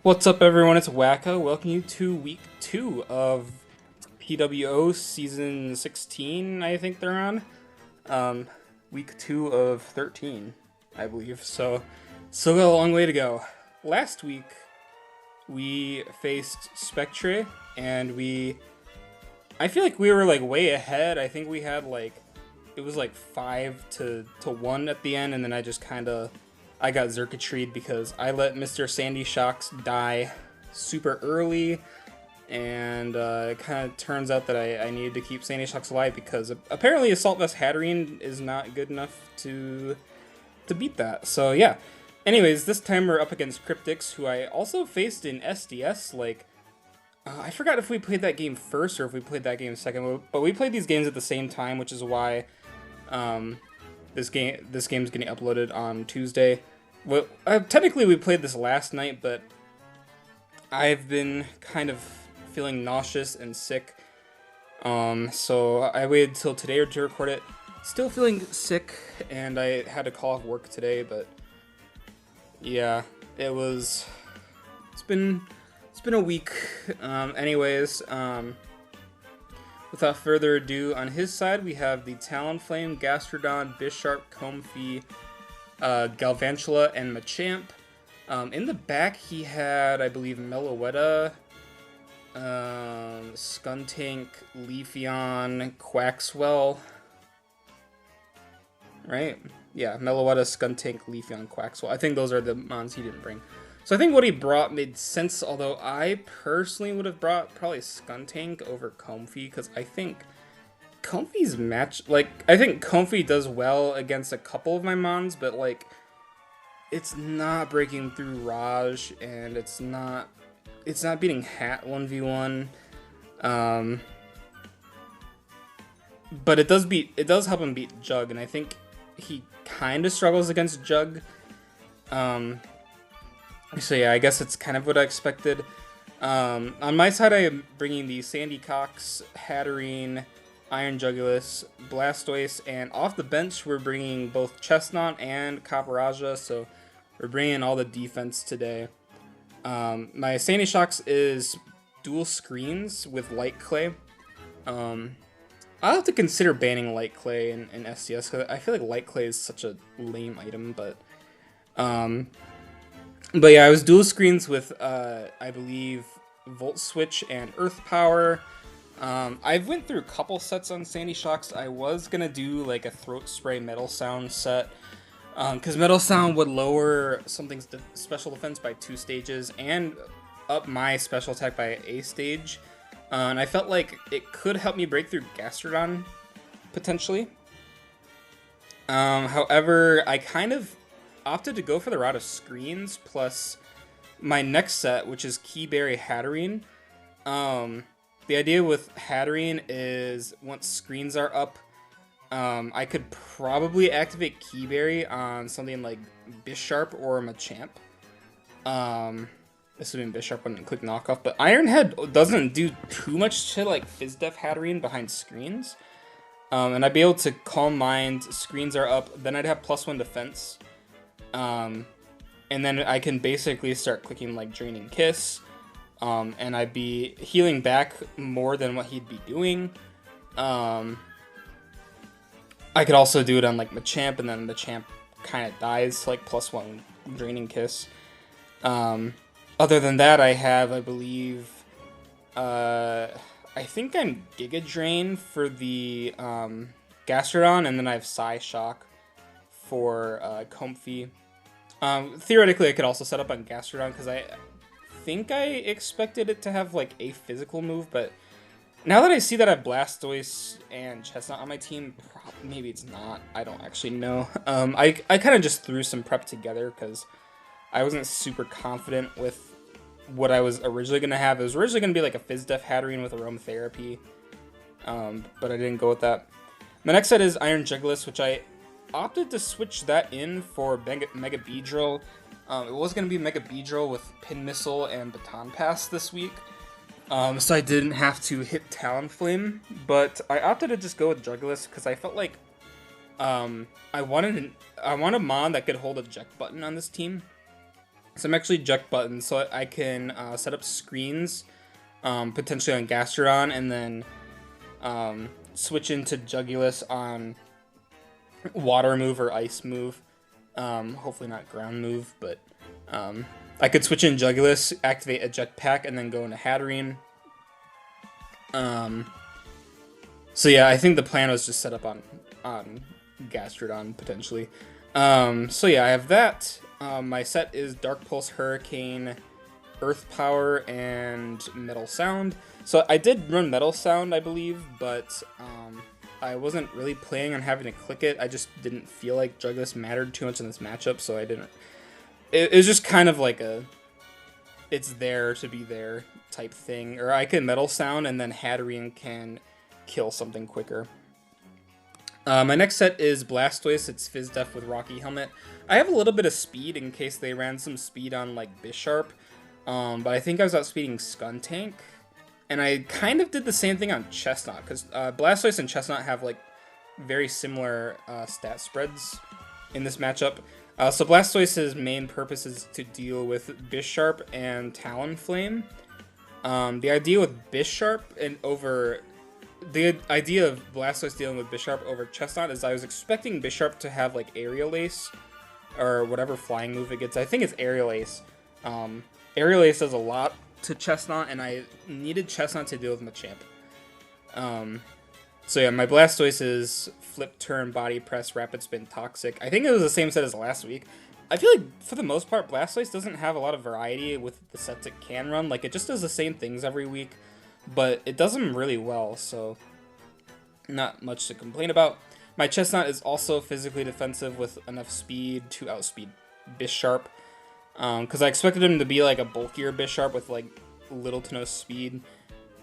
What's up, everyone? It's Wacko. Welcome you to week 2 of PWO season 16, I think they're on. Week 2 of 13, I believe. So, still got a long way to go. Last week, we faced Spectre, and I feel like we were, way ahead. I think we had, it was, 5 to 1 at the end, and then I just I got Zerkatried because I let Mr. Sandy Shocks die super early, and it kind of turns out that I needed to keep Sandy Shocks alive because apparently Assault Vest Hatterene is not good enough to beat that. So yeah. Anyways, this time we're up against Cryptics, who I also faced in SDS. I forgot if we played that game first or if we played that game second, but we played these games at the same time, which is why this game's getting uploaded on Tuesday. Well, technically we played this last night, but I've been kind of feeling nauseous and sick. So I waited till today to record it. Still feeling sick, and I had to call off work today, but yeah, it's been a week. Without further ado, on his side, we have the Talonflame, Gastrodon, Bisharp, Comfey, Galvantula, and Machamp. In the back, he had, I believe, Meloetta, Skuntank, Leafeon, Quaxwell. Right? Yeah, Meloetta, Skuntank, Leafeon, Quaxwell. I think those are the mons he didn't bring. So I think what he brought made sense, although I personally would have brought probably Skuntank over Comfey, because I think Comfey's I think Comfey does well against a couple of my mons, but, it's not breaking through Raj, and it's not beating Hat 1v1. But it does help him beat Jug, and I think he kind of struggles against Jug. So yeah, I guess it's kind of what I expected. On my side, I am bringing the Sandycox, Hatterene, Iron Jugulis, Blastoise, and off the bench we're bringing both Chestnut and Caporaja, so we're bringing all the defense today. My Sandy Shocks is dual screens with Light Clay. I'll have to consider banning Light Clay in SDS, because I feel like Light Clay is such a lame item, but yeah, I was dual screens with, I believe, Volt Switch and Earth Power. I went through a couple sets on Sandy Shocks. I was gonna do, a Throat Spray Metal Sound set, because Metal Sound would lower something's special defense by 2 stages and up my special attack by a stage. And I felt like it could help me break through Gastrodon, potentially. However, I kind of opted to go for the route of screens plus my next set, which is Keyberry Hatterene. The idea with Hatterene is once screens are up, I could probably activate Keyberry on something like Bisharp or Machamp. Assuming Bisharp wouldn't click knockoff, but Ironhead doesn't do too much to Fizdef Hatterene behind screens. And I'd be able to Calm Mind, screens are up, then I'd have +1 defense. And then I can basically start clicking Draining Kiss, and I'd be healing back more than what he'd be doing. I could also do it on Machamp, and then Machamp kind of dies to +1 Draining Kiss. Other than that, I have, I believe, I think I'm Giga Drain for the Gastrodon, and then I have Psyshock for Comfey. Theoretically, I could also set up on Gastrodon, because I think I expected it to have, a physical move, but now that I see that I have Blastoise and Chestnut on my team, maybe it's not. I don't actually know. I kind of just threw some prep together, because I wasn't super confident with what I was originally going to have. It was originally going to be, a Fizdef Hatterene with Aromatherapy, but I didn't go with that. My next set is Iron Jugulis, which I opted to switch that in for Mega Beedrill. It was going to be Mega Beedrill with Pin Missile and Baton Pass this week, so I didn't have to hit Talonflame, but I opted to just go with Jugulis because I felt like I want a mon that could hold a eject button on this team, So I'm actually Eject Button, so I can set up screens, potentially on Gastrodon, and then switch into Jugulis on Water move or Ice move. Hopefully not Ground move, but I could switch in Jugulis, activate Eject Pack, and then go into Hatterene. So yeah, I think the plan was just set up on Gastrodon potentially. So yeah, I have that. My set is Dark Pulse, Hurricane, Earth Power, and Metal Sound. So I did run Metal Sound, I believe, but I wasn't really planning on having to click it. I just didn't feel like Jugulis mattered too much in this matchup, so I didn't. It was just kind of like a, it's there to be there type thing. Or I can Metal Sound, and then Hatterene can kill something quicker. My next set is Blastoise. It's Fizz Def with Rocky Helmet. I have a little bit of speed in case they ran some speed on like Bisharp, but I think I was outspeeding Skuntank, and I kind of did the same thing on Chestnut because Blastoise and Chestnut have like very similar stat spreads in this matchup. So Blastoise's main purpose is to deal with Bisharp and Talonflame. The idea with Bisharp and over the idea of Blastoise dealing with Bisharp over Chestnut is I was expecting Bisharp to have like Aerial Ace or whatever flying move it gets. I think it's Aerial Ace. Aerial Ace does a lot to Chestnut, and I needed Chestnut to deal with Machamp. So yeah, my Blastoise is Flip Turn, Body Press, Rapid Spin, Toxic. I think it was the same set as last week. I feel like, for the most part, Blastoise doesn't have a lot of variety with the sets it can run. Like, it just does the same things every week, but it does them really well, so not much to complain about. My Chestnut is also physically defensive with enough speed to outspeed Bisharp, because I expected him to be like a bulkier Bisharp with like little to no speed.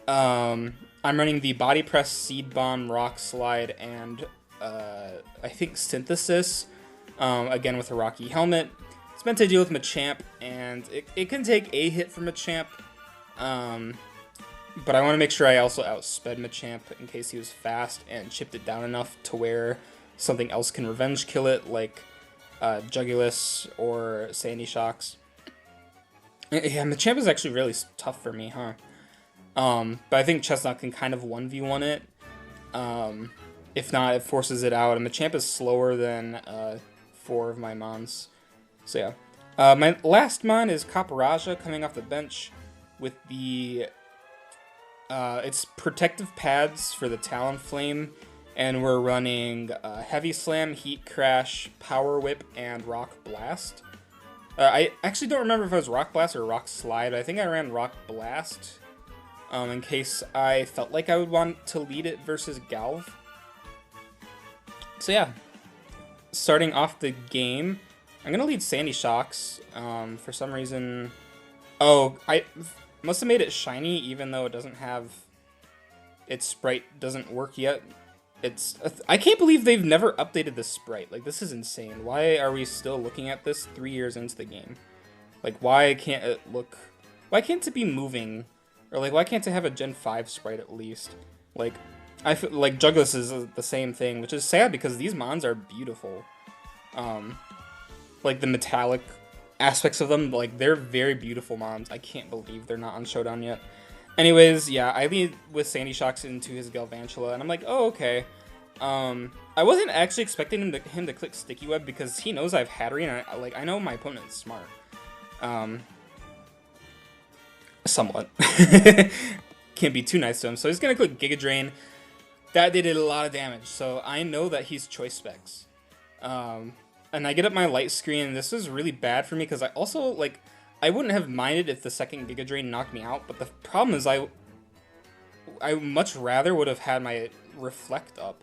I'm running the Body Press, Seed Bomb, Rock Slide, and I think Synthesis, again with a Rocky Helmet. It's meant to deal with Machamp, and it can take a hit from Machamp, but I want to make sure I also outsped Machamp in case he was fast and chipped it down enough to where something else can revenge kill it, like Jugulis or Sandy Shocks. Yeah, Machamp is actually really tough for me, huh? But I think Chestnut can kind of 1v1 it. If not, it forces it out. And Machamp is slower than 4 of my Mons. So yeah. My last Mon is Copperajah coming off the bench with the... it's Protective Pads for the Talonflame. And we're running Heavy Slam, Heat Crash, Power Whip, and Rock Blast. I actually don't remember if it was Rock Blast or Rock Slide. I think I ran Rock Blast. In case I felt like I would want to lead it versus Galv. So yeah, starting off the game, I'm going to lead Sandy Shocks. For some reason... Oh, I must have made it shiny even though it doesn't have... Its sprite doesn't work yet. I can't believe they've never updated this sprite. Like, this is insane. Why are we still looking at this 3 years into the game? Like, why can't it look... Why can't it be moving... Or, like, why can't it have a Gen 5 sprite at least? Like, I feel like Jugulis is the same thing, which is sad because these Mons are beautiful. Like, the metallic aspects of them, like, they're very beautiful Mons. I can't believe they're not on Showdown yet. Anyways, yeah, I lead with Sandy Shocks into his Galvantula, and I'm like, oh, okay. I wasn't actually expecting him to click Sticky Web because he knows I have Hatterene, and I know my opponent is smart. Somewhat. Can't be too nice to him. So he's going to click Giga Drain. That did a lot of damage. So I know that he's Choice Specs. And I get up my light screen. And this is really bad for me because I also, like, I wouldn't have minded if the second Giga Drain knocked me out. But the problem is I much rather would have had my Reflect up.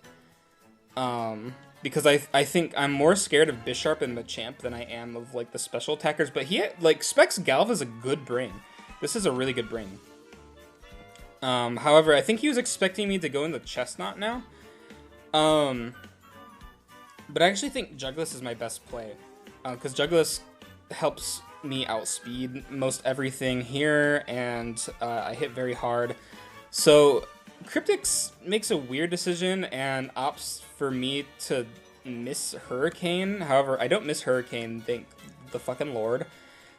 Because I think I'm more scared of Bisharp and Machamp than I am of, like, the special attackers. But like, Specs Galv is a good brain. This is a really good brain. However, I think he was expecting me to go into Chestnut now. But I actually think Jugulis is my best play. Because Jugulis helps me outspeed most everything here, and I hit very hard. So, Cryptix makes a weird decision and opts for me to miss Hurricane. However, I don't miss Hurricane, thank the fucking Lord.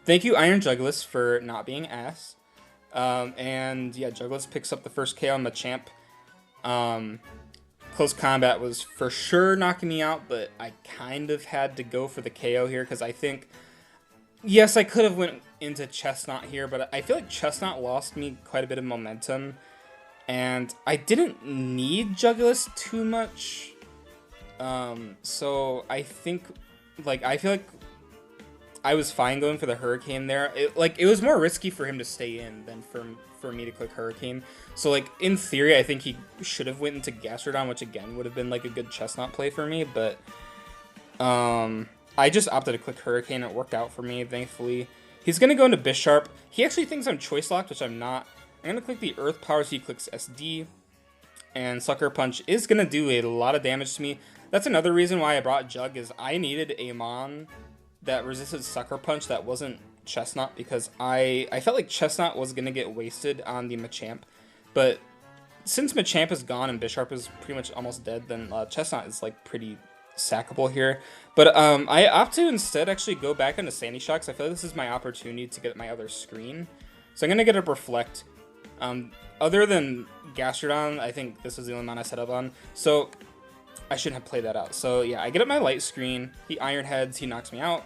Thank you, Iron Jugulis, for not being ass. And yeah, Jugulis picks up the first KO on Machamp. Um, Close combat was for sure knocking me out, but I kind of had to go for the KO here because I think, yes, I could have went into Chestnut here, but I feel like Chestnut lost me quite a bit of momentum, and I didn't need Jugulis too much. So I think, like, I feel like I was fine going for the Hurricane there. It was more risky for him to stay in than for me to click Hurricane. So, like, in theory, I think he should have went into Gastrodon, which, again, would have been, like, a good Chestnut play for me. But, I just opted to click Hurricane. It worked out for me, thankfully. He's going to go into Bisharp. He actually thinks I'm Choice Locked, which I'm not. I'm going to click the Earth Power, so he clicks SD. And Sucker Punch is going to do a lot of damage to me. That's another reason why I brought Jug, is I needed a Mon that resisted Sucker Punch that wasn't Chestnut, because I felt like Chestnut was going to get wasted on the Machamp. But since Machamp is gone and Bisharp is pretty much almost dead, then Chestnut is like pretty sackable here. But I opt to instead actually go back into Sandy Shocks. I feel like this is my opportunity to get my other screen. So I'm going to get a Reflect. Other than Gastrodon, I think this is the only one I set up on. So I shouldn't have played that out. So yeah, I get up my light screen. He Iron Heads, he knocks me out.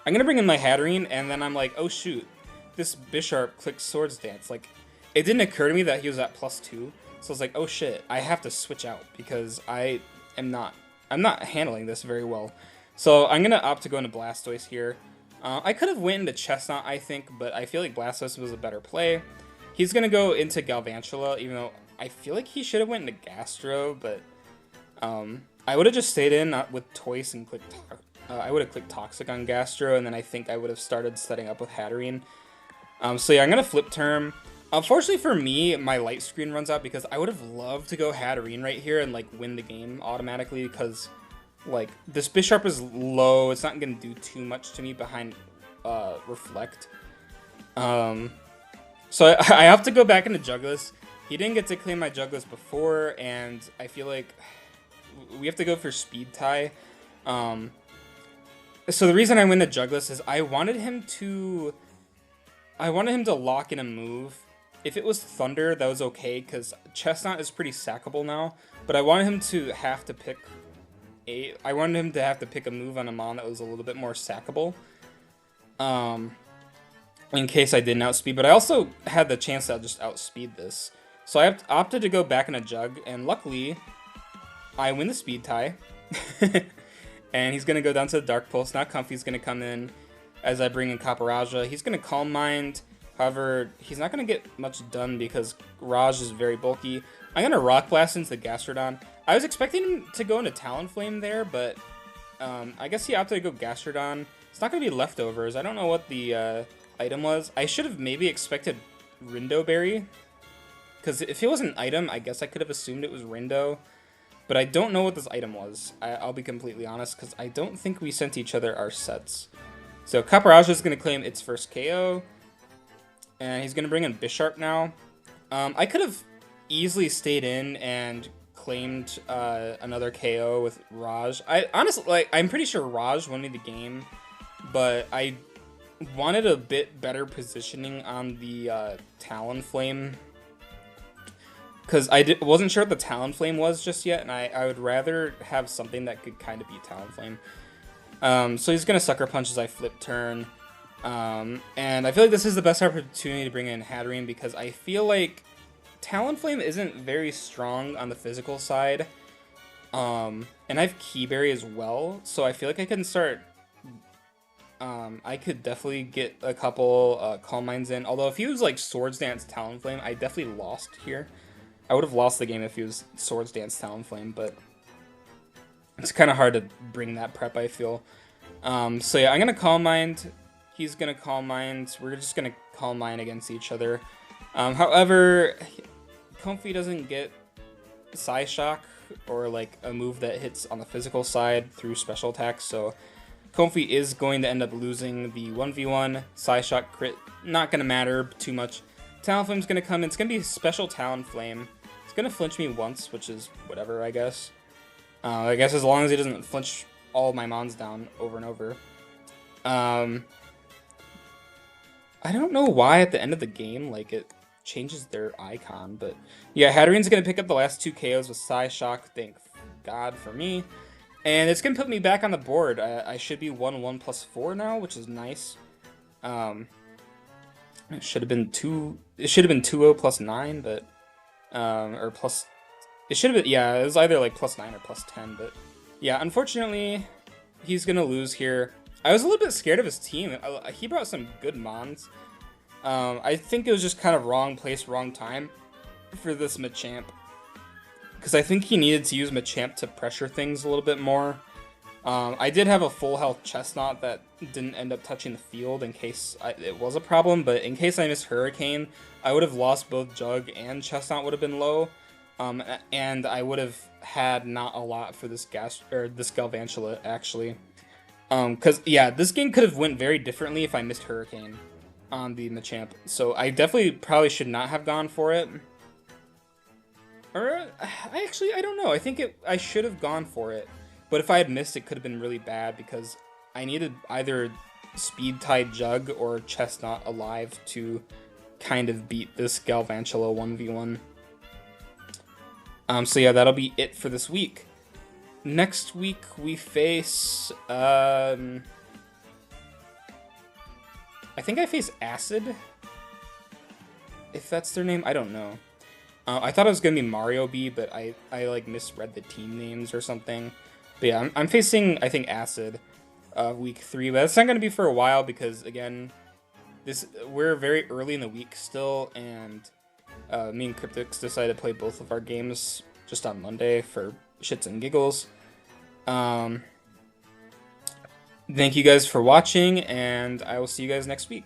I'm going to bring in my Hatterene, and then I'm like, oh shoot, this Bisharp clicks Swords Dance. Like, it didn't occur to me that he was at +2. So I was like, oh shit, I have to switch out because I'm not handling this very well. So I'm going to opt to go into Blastoise here. I could have went into Chestnut, I think, but I feel like Blastoise was a better play. He's going to go into Galvantula, even though I feel like he should have went into Gastro, but I would have just stayed in with Toys and clicked. I would have clicked Toxic on Gastro, and then I think I would have started setting up with Hatterene. So yeah, I'm going to Flip Term. Unfortunately for me, my light screen runs out because I would have loved to go Hatterene right here and like win the game automatically, because like this Bisharp is low. It's not going to do too much to me behind Reflect. So I have to go back into Jugulis. He didn't get to claim my Jugulis before, and I feel like we have to go for Speed Tie. So the reason I win the Jugulis is I wanted him to lock in a move. If it was Thunder, that was okay, because Chestnut is pretty sackable now. But I wanted him to have to pick a move on a Mon that was a little bit more sackable. In case I didn't outspeed, but I also had the chance to just outspeed this. So I opted to go back in a Jug, and luckily, I win the Speed Tie. And he's going to go down to the Dark Pulse. Now Comfy's going to come in as I bring in Caparajah. He's going to Calm Mind. However, he's not going to get much done because Raj is very bulky. I'm going to Rock Blast into the Gastrodon. I was expecting him to go into Talonflame there, but I guess he opted to go Gastrodon. It's not going to be Leftovers. I don't know what the item was. I should have maybe expected Rindo Berry, because if it was an item, I guess I could have assumed it was Rindo. But I don't know what this item was. I'll be completely honest, because I don't think we sent each other our sets. So Caparajah is going to claim its first KO. And he's going to bring in Bisharp now. I could have easily stayed in and claimed another KO with Raj. Honestly, I'm pretty sure Raj won me the game. But I wanted a bit better positioning on the Talonflame, because I wasn't sure what the Talonflame was just yet, and I would rather have something that could kind of be Talonflame. So he's going to Sucker Punch as I Flip Turn. And I feel like this is the best opportunity to bring in Hatterene, because I feel like Talonflame isn't very strong on the physical side. And I have Keyberry as well, so I feel like I can start... I could definitely get a couple Calm Minds in. Although if he was like Swords Dance Talonflame, I definitely lost here. I would have lost the game if he was Swords Dance Talonflame, but it's kind of hard to bring that prep, I feel. So yeah, I'm going to Calm Mind. He's going to Calm Mind. We're just going to Calm Mind against each other. However, Comfy doesn't get Psyshock, or like a move that hits on the physical side through special attacks, so Comfy is going to end up losing the 1v1. Psyshock crit, not going to matter too much. Talonflame's going to come in. It's going to be Special Talonflame. It's going to flinch me once, which is whatever, I guess. I guess as long as he doesn't flinch all my Mons down over and over. I don't know why at the end of the game, like, it changes their icon, but yeah, Hattering's gonna pick up the last 2 KOs with Psyshock, thank God for me. And it's gonna put me back on the board. I should be 1-1 plus 4 now, which is nice. Um, it should have been 2. It should have been 2-0 plus 9, but or plus. It should have been, yeah. It was either like plus 9 or plus 10, but yeah. Unfortunately, he's gonna lose here. I was a little bit scared of his team. He brought some good mons. I think it was just kind of wrong place, wrong time for this Machamp. Because I think he needed to use Machamp to pressure things a little bit more. I did have a full health Chestnut that didn't end up touching the field in case it was a problem, but in case I missed Hurricane, I would have lost both Jug and Chestnut would have been low, and I would have had not a lot for this this Galvantula actually. Because yeah, this game could have went very differently if I missed Hurricane on the Machamp, so I definitely probably should not have gone for it. Or I don't know. I think I should have gone for it. But if I had missed, it could have been really bad because I needed either Speed Tide Jug or Chestnut alive to kind of beat this Galvantula 1v1. So yeah, that'll be it for this week. Next week we face I think I face Acid. If that's their name, I don't know. I thought it was gonna be Mario B, but I like misread the team names or something. But yeah, I'm facing, I think, Acid week 3, but that's not gonna be for a while because again, we're very early in the week still, and me and Cryptix decided to play both of our games just on Monday for shits and giggles. Thank you guys for watching, and I will see you guys next week.